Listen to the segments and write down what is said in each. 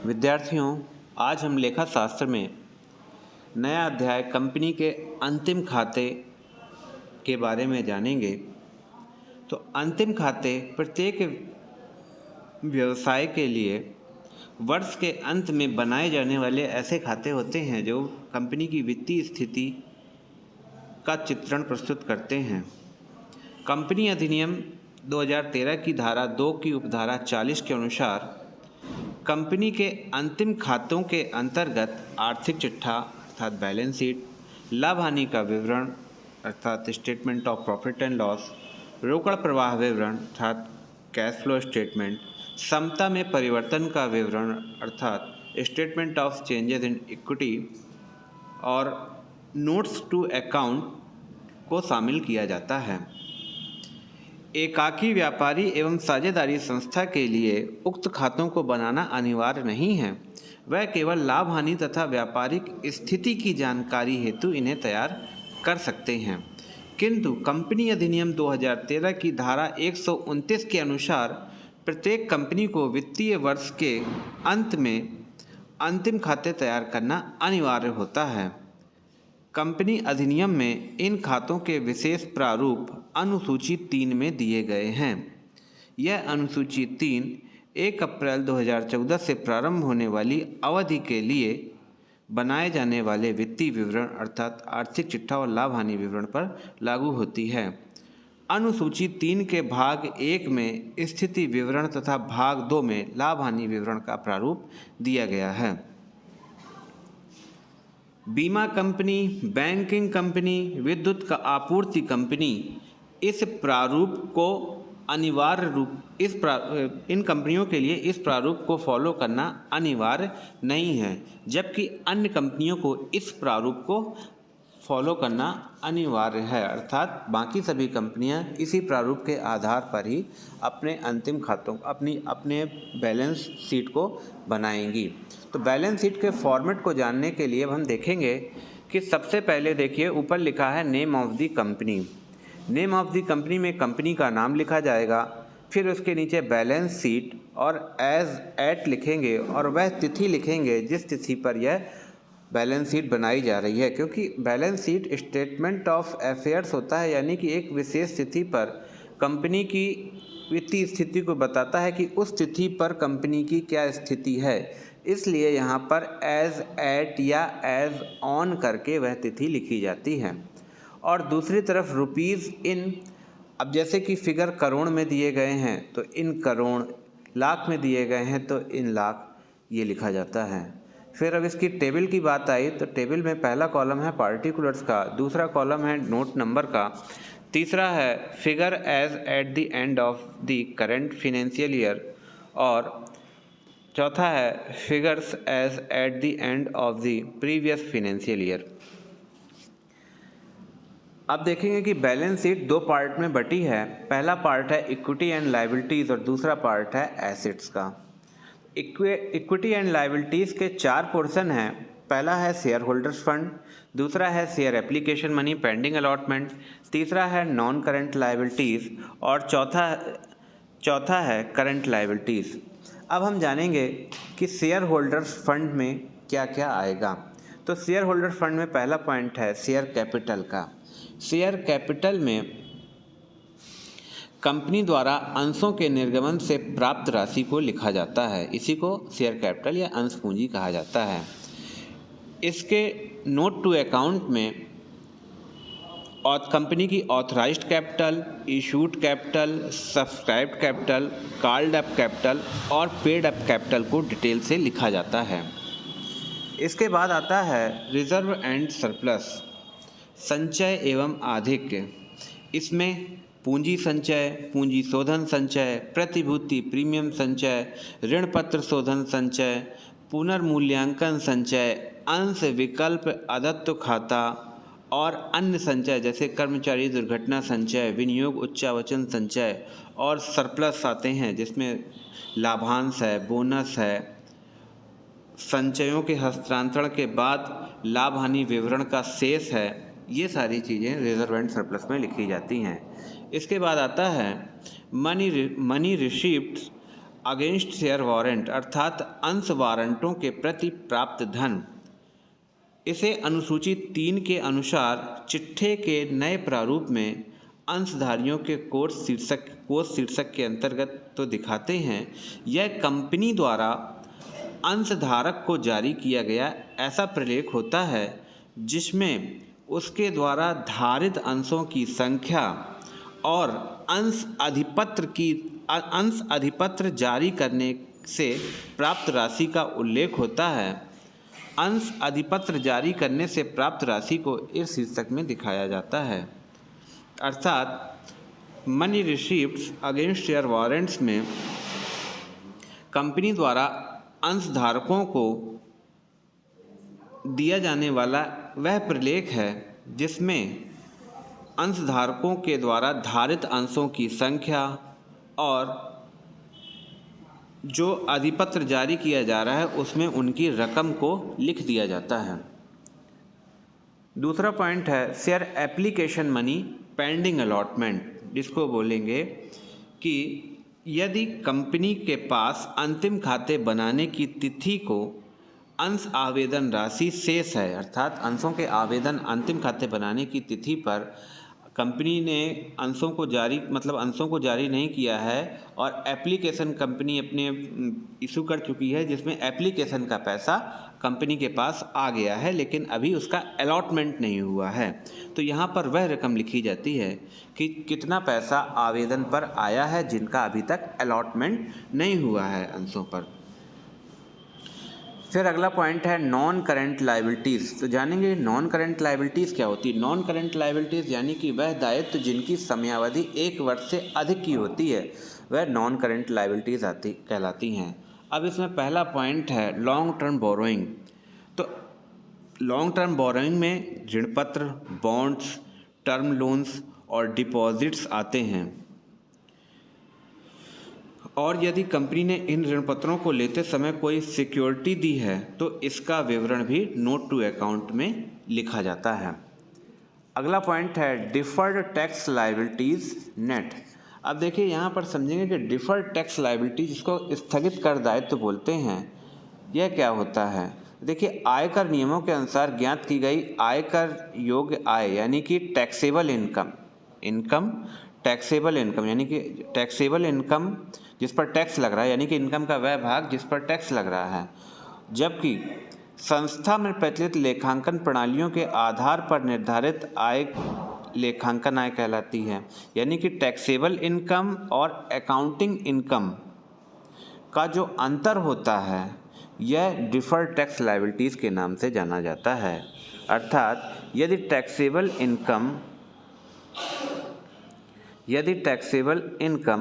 विद्यार्थियों, आज हम लेखा शास्त्र में नया अध्याय कंपनी के अंतिम खाते के बारे में जानेंगे। तो अंतिम खाते प्रत्येक व्यवसाय के लिए वर्ष के अंत में बनाए जाने वाले ऐसे खाते होते हैं जो कंपनी की वित्तीय स्थिति का चित्रण प्रस्तुत करते हैं। कंपनी अधिनियम 2013 की धारा 2 की उपधारा 40 के अनुसार कंपनी के अंतिम खातों के अंतर्गत आर्थिक चिट्ठा अर्थात बैलेंस शीट, लाभ हानि का विवरण अर्थात statement of profit and loss, रोकड़ प्रवाह विवरण अर्थात कैश फ्लो स्टेटमेंट, समता में परिवर्तन का विवरण अर्थात statement of changes in equity और नोट्स टू अकाउंट को शामिल किया जाता है। एकाकी व्यापारी एवं साझेदारी संस्था के लिए उक्त खातों को बनाना अनिवार्य नहीं है, वह केवल लाभ हानि तथा व्यापारिक स्थिति की जानकारी हेतु इन्हें तैयार कर सकते हैं। किंतु कंपनी अधिनियम 2013 की धारा 129 के अनुसार प्रत्येक कंपनी को वित्तीय वर्ष के अंत में अंतिम खाते तैयार करना अनिवार्य होता है। कंपनी अधिनियम में इन खातों के विशेष प्रारूप अनुसूची 3 में दिए गए हैं। यह अनुसूची 3 1 अप्रैल 2014 से प्रारंभ होने वाली अवधि के लिए बनाए जाने वाले वित्तीय विवरण अर्थात आर्थिक चिट्ठा और लाभ हानि विवरण पर लागू होती है। अनुसूची 3 के भाग 1 में स्थिति विवरण तथा भाग 2 में लाभ हानि विवरण का प्रारूप दिया गया है। बीमा कंपनी, बैंकिंग कंपनी, विद्युत का आपूर्ति कंपनी इस प्रारूप को अनिवार्य रूप इन कंपनियों के लिए इस प्रारूप को फॉलो करना अनिवार्य नहीं है, जबकि अन्य कंपनियों को इस प्रारूप को फॉलो करना अनिवार्य है। अर्थात बाकी सभी कंपनियां इसी प्रारूप के आधार पर ही अपने अंतिम खातों अपने बैलेंस शीट को बनाएंगी। तो बैलेंस शीट के फॉर्मेट को जानने के लिए अब हम देखेंगे कि सबसे पहले देखिए ऊपर लिखा है name of the company. Name of the company में कंपनी का नाम लिखा जाएगा, फिर उसके नीचे बैलेंस शीट और एज एट लिखेंगे और वह तिथि लिखेंगे जिस तिथि पर यह बैलेंस शीट बनाई जा रही है, क्योंकि balance sheet statement of affairs होता है, यानी कि एक विशेष तिथि पर कंपनी की वित्तीय स्थिति को बताता है कि उस तिथि पर कंपनी की क्या स्थिति है। इसलिए यहाँ पर एज एट या एज ऑन करके वह तिथि लिखी जाती है। और दूसरी तरफ रुपीज़ इन, अब जैसे कि फिगर करोड़ में दिए गए हैं तो इन करोड़, लाख में दिए गए हैं तो इन लाख, ये लिखा जाता है। फिर अब इसकी टेबल की बात आई तो टेबल में पहला कॉलम है पार्टिकुलर्स का, दूसरा कॉलम है नोट नंबर का, तीसरा है figure as at the end of the current financial year और चौथा है figures as at the end of the previous financial year. अब देखेंगे कि बैलेंस शीट दो पार्ट में बटी है। पहला पार्ट है इक्विटी एंड लायबिलिटीज़ और दूसरा पार्ट है एसेट्स का। इक्विटी एंड लायबिलिटीज़ के 4 पोर्शन हैं। पहला है शेयर होल्डर्स फंड, दूसरा है share application money pending allotment, तीसरा है नॉन करंट लायबिलिटीज़ और चौथा है करंट लायबिलिटीज़। अब हम जानेंगे कि शेयर होल्डर्स फंड में क्या क्या आएगा। तो शेयर होल्डर्स फंड में पहला पॉइंट है शेयर कैपिटल का। शेयर कैपिटल में कंपनी द्वारा अंशों के निर्गमन से प्राप्त राशि को लिखा जाता है, इसी को शेयर कैपिटल या अंश पूंजी कहा जाता है। इसके नोट टू अकाउंट में और कंपनी की authorised capital, issued capital, subscribed capital, called up capital और पेड अप कैपिटल को डिटेल से लिखा जाता है। इसके बाद आता है रिजर्व एंड सरप्लस, संचय एवं आधिक्य। इसमें पूंजी संचय, पूंजी शोधन संचय, प्रतिभूति प्रीमियम संचय, ऋण पत्र शोधन संचय, पुनर्मूल्यांकन संचय, अंश विकल्प अदत्त खाता और अन्य संचय जैसे कर्मचारी दुर्घटना संचय, विनियोग उच्चावचन संचय और सरप्लस आते हैं जिसमें लाभांश है, बोनस है, संचयों के हस्तांतरण के बाद लाभ हानि विवरण का शेष है। ये सारी चीज़ें रिजर्व एंड सरप्लस में लिखी जाती हैं। इसके बाद आता है money receipts against share warrant अर्थात अंश वारंटों के प्रति प्राप्त धन, इसे अनुसूची 3 के अनुसार चिट्ठे के नए प्रारूप में अंशधारियों के कोष शीर्षक के अंतर्गत तो दिखाते हैं। यह कंपनी द्वारा अंशधारक को जारी किया गया ऐसा प्रलेख होता है जिसमें उसके द्वारा धारित अंशों की संख्या और अंश अधिपत्र जारी करने से प्राप्त राशि का उल्लेख होता है। अंश अधिपत्र जारी करने से प्राप्त राशि को इस शीर्षक में दिखाया जाता है। अर्थात मनी रिसीव्ड्स अगेंस्ट शेयर वारंट्स में कंपनी द्वारा अंशधारकों को दिया जाने वाला वह प्रलेख है जिसमें अंशधारकों के द्वारा धारित अंशों की संख्या और जो अधिपत्र जारी किया जा रहा है उसमें उनकी रकम को लिख दिया जाता है। दूसरा पॉइंट है share application money pending allotment, जिसको बोलेंगे कि यदि कंपनी के पास अंतिम खाते बनाने की तिथि को अंश आवेदन राशि शेष है, अर्थात अंशों के आवेदन अंतिम खाते बनाने की तिथि पर कंपनी ने अंशों को जारी नहीं किया है और एप्लीकेशन कंपनी अपने इशू कर चुकी है जिसमें एप्लीकेशन का पैसा कंपनी के पास आ गया है लेकिन अभी उसका अलॉटमेंट नहीं हुआ है, तो यहाँ पर वह रकम लिखी जाती है कि कितना पैसा आवेदन पर आया है जिनका अभी तक अलॉटमेंट नहीं हुआ है अंशों पर। फिर अगला पॉइंट है नॉन करेंट लायबिलिटीज़। तो जानेंगे नॉन करेंट लायबिलिटीज़ क्या होती है। नॉन करेंट लायबिलिटीज़ यानी कि वह दायित्व जिनकी समयावधि 1 वर्ष से अधिक की होती है वह नॉन करेंट लायबिलिटीज़ कहलाती हैं। अब इसमें पहला पॉइंट है लॉन्ग टर्म बोरोइंग। तो लॉन्ग टर्म बोरोइंग में ऋणपत्र, बॉन्ड्स, टर्म लोन्स और डिपॉजिट्स आते हैं और यदि कंपनी ने इन ऋणपत्रों को लेते समय कोई सिक्योरिटी दी है तो इसका विवरण भी नोट टू अकाउंट में लिखा जाता है। अगला पॉइंट है डिफर्ड टैक्स लायबिलिटीज़ नेट। अब देखिए यहाँ पर समझेंगे कि डिफर्ड टैक्स लायबिलिटी जिसको स्थगित कर दायित्व बोलते हैं, यह क्या होता है। देखिए आयकर नियमों के अनुसार ज्ञात की गई आयकर योग्य आय यानी कि टैक्सेबल इनकम यानी कि टैक्सेबल इनकम जिस पर टैक्स लग रहा है, यानी कि इनकम का वह भाग जिस पर टैक्स लग रहा है, जबकि संस्था में प्रचलित लेखांकन प्रणालियों के आधार पर निर्धारित आय लेखांकन आय कहलाती है। यानी कि टैक्सेबल इनकम और अकाउंटिंग इनकम का जो अंतर होता है यह डिफर्ड टैक्स लायबिलिटीज़ के नाम से जाना जाता है। अर्थात यदि टैक्सेबल इनकम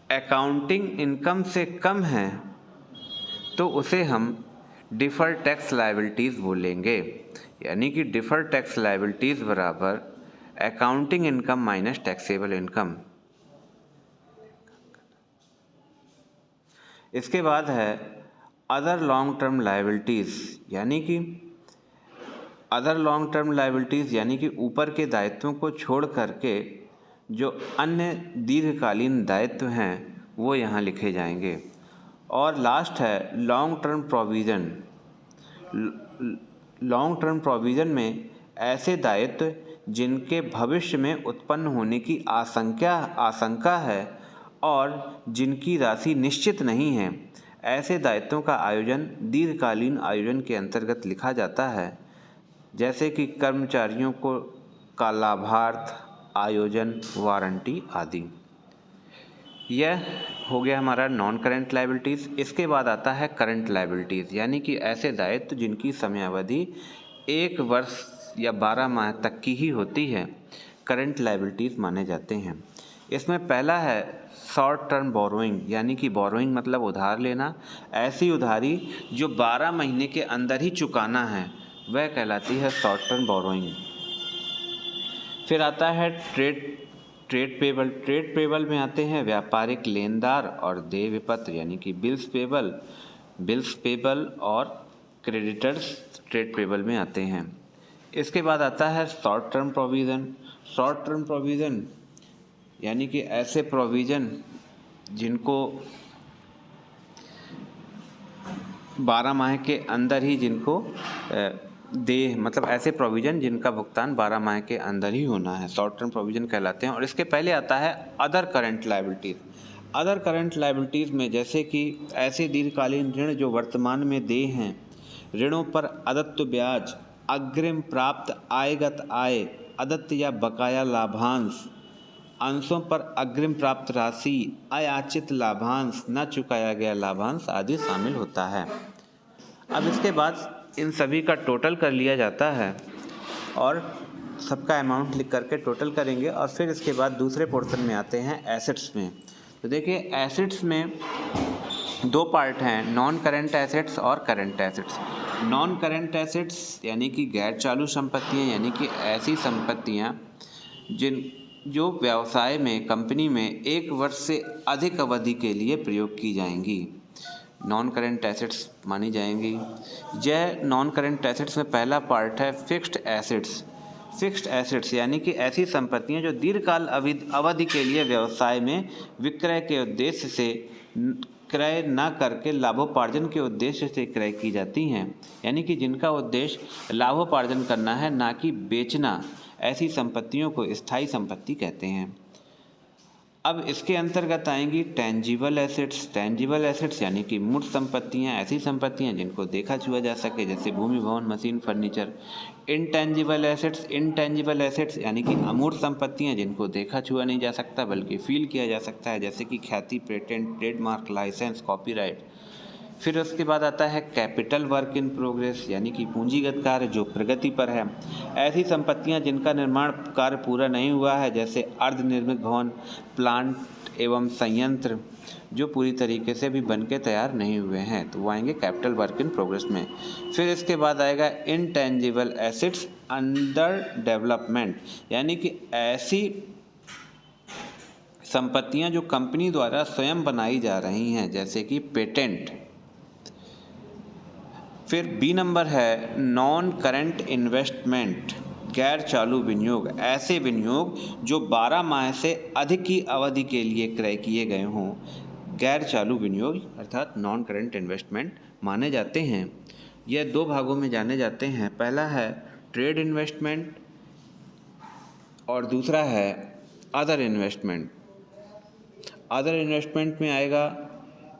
अकाउंटिंग इनकम से कम है तो उसे हम डिफर्ड टैक्स लायबिलिटीज़ बोलेंगे। यानी कि डिफर्ड टैक्स लायबिलिटीज़ बराबर accounting income minus taxable income. इसके बाद है अदर लॉन्ग टर्म लायबिलिटीज़, यानी कि ऊपर के दायित्वों को छोड़ करके जो अन्य दीर्घकालीन दायित्व हैं वो यहाँ लिखे जाएंगे। और लास्ट है लॉन्ग टर्म प्रोविज़न में ऐसे दायित्व जिनके भविष्य में उत्पन्न होने की आशंका है और जिनकी राशि निश्चित नहीं है, ऐसे दायित्वों का आयोजन दीर्घकालीन आयोजन के अंतर्गत लिखा जाता है, जैसे कि कर्मचारियों का लाभार्थ आयोजन, वारंटी आदि। यह हो गया हमारा नॉन करेंट लायबिलिटीज़। इसके बाद आता है करंट लायबिलिटीज़, यानी कि ऐसे दायित्व जिनकी समयावधि 1 वर्ष या 12 माह तक की ही होती है, करंट लायबिलिटीज़ माने जाते हैं। इसमें पहला है शॉर्ट टर्म बोरोइंग, यानी कि बोरोइंग मतलब उधार लेना। ऐसी उधारी जो 12 महीने के अंदर ही चुकाना है वह कहलाती है शॉर्ट टर्म बोरोइंग। फिर आता है ट्रेड पेबल में आते हैं व्यापारिक लेनदार और देय विपत्र, यानी कि बिल्स पेबल और क्रेडिटर्स ट्रेड पेबल में आते हैं। इसके बाद आता है शॉर्ट टर्म प्रोविज़न यानी कि ऐसे प्रोविज़न जिनको 12 माह के अंदर ही जिनको मतलब ऐसे प्रोविज़न जिनका भुगतान 12 माह के अंदर ही होना है, शॉर्ट टर्म प्रोविज़न कहलाते हैं। और इसके पहले आता है other current liabilities. Other current liabilities में जैसे कि ऐसे दीर्घकालीन ऋण जो वर्तमान में देय हैं, ऋणों पर अदत्त ब्याज, अग्रिम प्राप्त आयगत आय, अदत्त या बकाया लाभांश, अंशों पर अग्रिम प्राप्त राशि, अयाचित लाभांश, न चुकाया गया लाभांश आदि शामिल होता है। अब इसके बाद इन सभी का टोटल कर लिया जाता है और सबका अमाउंट लिख करके टोटल करेंगे और फिर इसके बाद दूसरे पोर्शन में आते हैं एसेट्स में। तो देखिए एसेट्स में दो पार्ट हैं, नॉन करंट एसेट्स और current assets. Non current assets यानी कि गैर चालू संपत्तियां, यानी कि ऐसी संपत्तियां जो व्यवसाय में, कंपनी में 1 वर्ष से अधिक अवधि के लिए प्रयोग की जाएंगी, नॉन करंट एसेट्स मानी जाएंगी। यह नॉन करंट एसेट्स में पहला पार्ट है फिक्स्ड एसेट्स। फिक्स्ड एसेट्स यानी कि ऐसी संपत्तियां जो दीर्घकाल अवधि के लिए व्यवसाय में विक्रय के उद्देश्य से क्रय न करके लाभोपार्जन के उद्देश्य से क्रय की जाती हैं, यानी कि जिनका उद्देश्य लाभोपार्जन करना है, ना कि बेचना। ऐसी संपत्तियों को स्थायी संपत्ति कहते हैं। अब इसके अंतर्गत आएंगी टेंजिबल एसेट्स। टेंजिबल एसेट्स यानी कि मूर्त संपत्तियां, ऐसी संपत्तियां जिनको देखा छुआ जा सके, जैसे भूमि, भवन, मशीन, फर्नीचर। इनटेंजिबल एसेट्स यानी कि अमूर्त संपत्तियां जिनको देखा छुआ नहीं जा सकता बल्कि फील किया जा सकता है, जैसे कि ख्याति, पेटेंट, ट्रेडमार्क, लाइसेंस, कॉपीराइट। फिर उसके बाद आता है कैपिटल वर्क इन प्रोग्रेस यानी कि पूंजीगत कार्य जो प्रगति पर है। ऐसी संपत्तियां जिनका निर्माण कार्य पूरा नहीं हुआ है, जैसे अर्धनिर्मित भवन, प्लांट एवं संयंत्र जो पूरी तरीके से भी बन के तैयार नहीं हुए हैं, तो वो आएंगे कैपिटल वर्क इन प्रोग्रेस में। फिर इसके बाद आएगा इनटेंजिबल एसेट्स अंडर डेवलपमेंट, यानी कि ऐसी संपत्तियां जो कंपनी द्वारा स्वयं बनाई जा रही हैं, जैसे कि पेटेंट। फिर बी नंबर है नॉन करंट इन्वेस्टमेंट, गैर चालू विनियोग। ऐसे विनियोग जो 12 माह से अधिक की अवधि के लिए क्रय किए गए हों, गैर चालू विनियोग अर्थात नॉन करंट इन्वेस्टमेंट माने जाते हैं। यह 2 भागों में जाने जाते हैं। पहला है ट्रेड इन्वेस्टमेंट और दूसरा है अदर इन्वेस्टमेंट। अदर इन्वेस्टमेंट में आएगा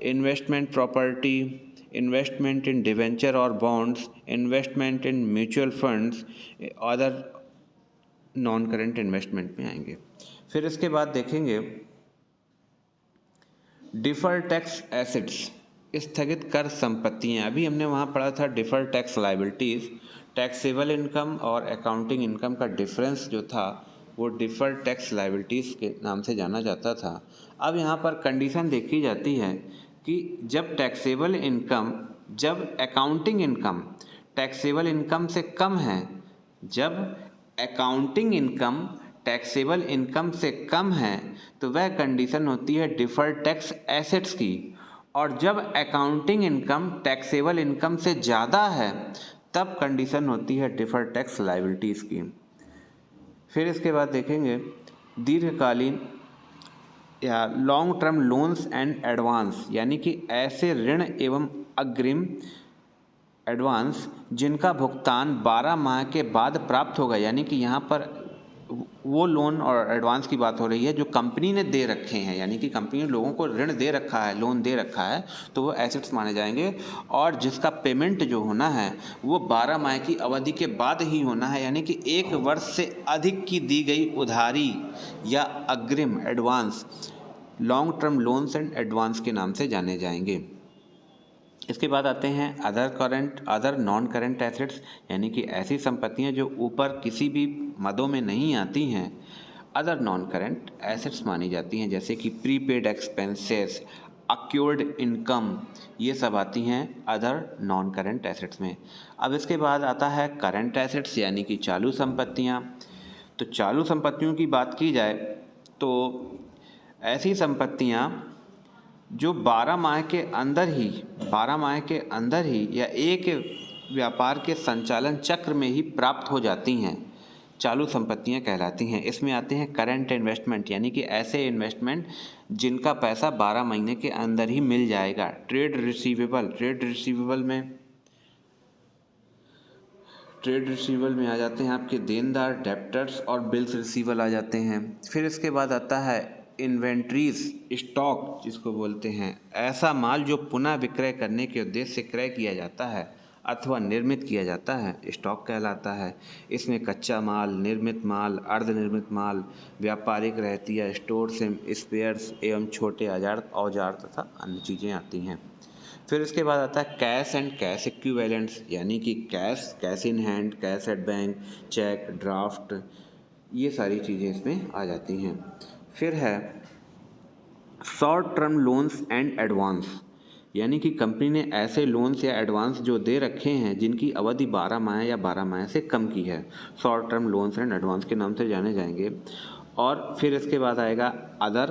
investment property, investment in debenture और bonds, investment in mutual funds, other non current investment में आएंगे। फिर इसके बाद देखेंगे डिफर्ड टैक्स एसेट्स, स्थगित कर संपत्तियां। अभी हमने वहाँ पढ़ा था deferred tax liabilities. Taxable income और अकाउंटिंग इनकम का डिफरेंस जो था वो डिफर्ड टैक्स लायबिलिटीज़ के नाम से जाना जाता था। अब यहाँ पर कंडीशन देखी जाती है कि जब टैक्सेबल इनकम, जब अकाउंटिंग इनकम टैक्सेबल इनकम से कम है, जब अकाउंटिंग इनकम टैक्सेबल इनकम से कम है तो वह कंडीशन होती है डिफर्ड टैक्स एसेट्स की। और जब अकाउंटिंग इनकम टैक्सेबल इनकम से ज़्यादा है तब कंडीशन होती है डिफर्ड टैक्स लायबिलिटीज़ की। फिर इसके बाद देखेंगे दीर्घकालीन या long term loans and advance, यानी कि ऐसे ऋण एवं अग्रिम एडवांस जिनका भुगतान 12 माह के बाद प्राप्त होगा, यानी कि यहाँ पर वो लोन और एडवांस की बात हो रही है जो कंपनी ने दे रखे हैं, यानी कि कंपनी ने लोगों को ऋण दे रखा है, लोन दे रखा है, तो वो एसेट्स माने जाएंगे। और जिसका पेमेंट जो होना है वो 12 माह की अवधि के बाद ही होना है, यानी कि 1 वर्ष से अधिक की दी गई उधारी या अग्रिम advance long term loans and advance के नाम से जाने जाएंगे। इसके बाद आते हैं अदर नॉन करंट एसेट्स, यानी कि ऐसी संपत्तियां जो ऊपर किसी भी मदों में नहीं आती हैं, अदर नॉन करंट एसेट्स मानी जाती हैं, जैसे कि प्रीपेड एक्सपेंसेस, अक्योर्ड इनकम, ये सब आती हैं अदर नॉन करंट एसेट्स में। अब इसके बाद आता है करंट एसेट्स, यानी कि चालू संपत्तियां। तो चालू संपत्तियों की बात की जाए तो ऐसी संपत्तियां जो 12 माह के अंदर ही या एक व्यापार के संचालन चक्र में ही प्राप्त हो जाती हैं, चालू संपत्तियां कहलाती हैं। इसमें आते हैं करंट इन्वेस्टमेंट, यानी कि ऐसे इन्वेस्टमेंट जिनका पैसा 12 महीने के अंदर ही मिल जाएगा। ट्रेड रिसीवेबल में आ जाते हैं आपके देनदार, डेप्टर्स और बिल्स रिसीवेबल आ जाते हैं। फिर इसके बाद आता है इन्वेंट्रीज, स्टॉक जिसको बोलते हैं, ऐसा माल जो पुनः विक्रय करने के उद्देश्य से क्रय किया जाता है अथवा निर्मित किया जाता है, स्टॉक कहलाता है। इसमें कच्चा माल, निर्मित माल, अर्धनिर्मित माल, व्यापारिक रहतिया, स्टोर से स्पेयर्स एवं छोटे औजार तथा अन्य चीज़ें आती हैं। फिर इसके बाद आता है कैश एंड कैश इक्विवेलेंट्स, यानी कि cash in hand, cash at bank, cheque, draft, ये सारी चीज़ें इसमें आ जाती हैं। फिर है short term loans and advance, यानी कि कंपनी ने ऐसे लोन्स या एडवांस जो दे रखे हैं जिनकी अवधि 12 माह या 12 माह से कम की है, short term loans and advance के नाम से जाने जाएंगे। और फिर इसके बाद आएगा अदर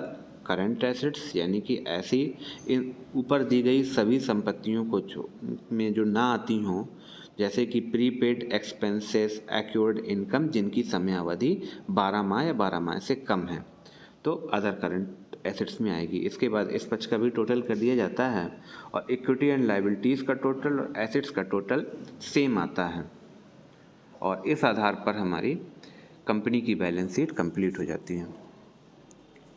करंट एसेट्स, यानी कि ऐसी इन ऊपर दी गई सभी संपत्तियों को जो ना आती हों, जैसे कि प्रीपेड एक्सपेंसेस, एक्योर्ड इनकम जिनकी समय अवधि 12 माह या 12 माह से कम है, तो अदर करंट एसेट्स में आएगी। इसके बाद इस पक्ष का भी टोटल कर दिया जाता है और इक्विटी एंड लायबिलिटीज़ का टोटल और एसेट्स का टोटल सेम आता है, और इस आधार पर हमारी कंपनी की बैलेंस शीट कंप्लीट हो जाती है।